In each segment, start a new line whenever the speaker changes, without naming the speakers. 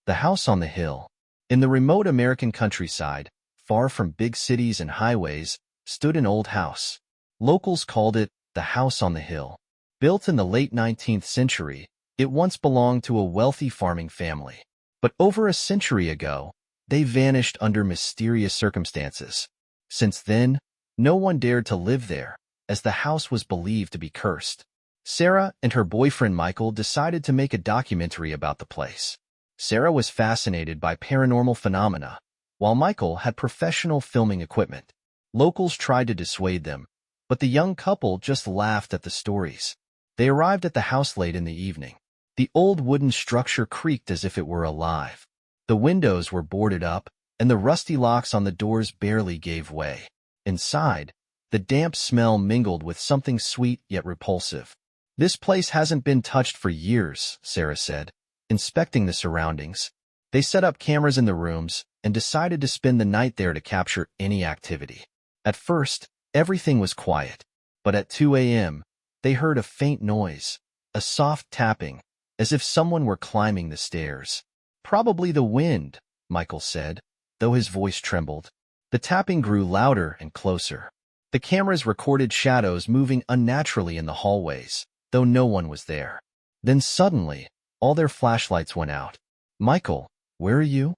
The house on the hill. In the remote American countryside, far from big cities and highways, stood an old house. Locals called it the house on the hill. Built in the late 19th century, it once belonged to a wealthy farming family. But over a century ago, they vanished under mysterious circumstances. Since then, no one dared to live there, as the house was believed to be cursed. Sarah and her boyfriend Michael decided to make a documentary about the place. Sarah was fascinated by paranormal phenomena, while Michael had professional filming equipment. Locals tried to dissuade them, but the young couple just laughed at the stories. They arrived at the house late in the evening. The old wooden structure creaked as if it were alive. The windows were boarded up, and the rusty locks on the doors barely gave way. Inside, the damp smell mingled with something sweet yet repulsive. "This place hasn't been touched for years," Sarah said, inspecting the surroundings. They set up cameras in the rooms and decided to spend the night there to capture any activity. At first, everything was quiet, but at 2 a.m., they heard a faint noise, a soft tapping, as if someone were climbing the stairs. "Probably the wind," Michael said, though his voice trembled. The tapping grew louder and closer. The cameras recorded shadows moving unnaturally in the hallways, though no one was there. Then suddenly, all their flashlights went out. "Michael, where are you?"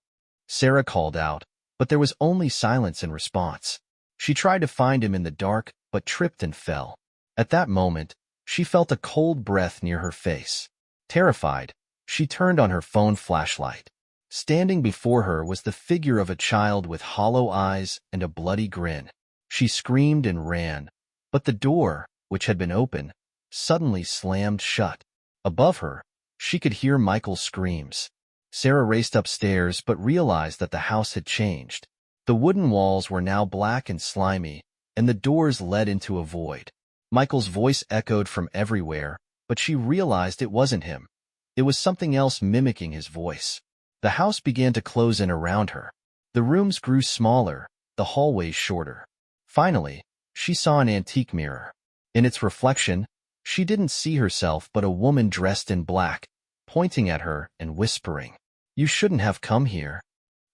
Sarah called out, but there was only silence in response. She tried to find him in the dark, but tripped and fell. At that moment, she felt a cold breath near her face. Terrified, she turned on her phone flashlight. Standing before her was the figure of a child with hollow eyes and a bloody grin. She screamed and ran, but the door, which had been open, suddenly slammed shut. Above her, she could hear Michael's screams. Sarah raced upstairs but realized that the house had changed. The wooden walls were now black and slimy, and the doors led into a void. Michael's voice echoed from everywhere, but she realized it wasn't him. It was something else mimicking his voice. The house began to close in around her. The rooms grew smaller, the hallways shorter. Finally, she saw an antique mirror. In its reflection, she didn't see herself but a woman dressed in black, pointing at her and whispering, "You shouldn't have come here."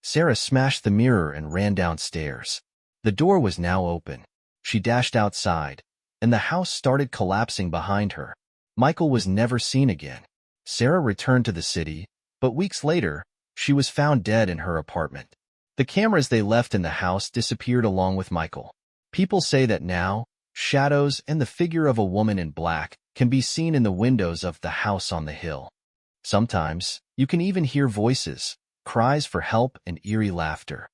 Sarah smashed the mirror and ran downstairs. The door was now open. She dashed outside, and the house started collapsing behind her. Michael was never seen again. Sarah returned to the city, but weeks later, she was found dead in her apartment. The cameras they left in the house disappeared along with Michael. People say that now, shadows and the figure of a woman in black can be seen in the windows of the house on the hill. Sometimes, you can even hear voices, cries for help, and eerie laughter.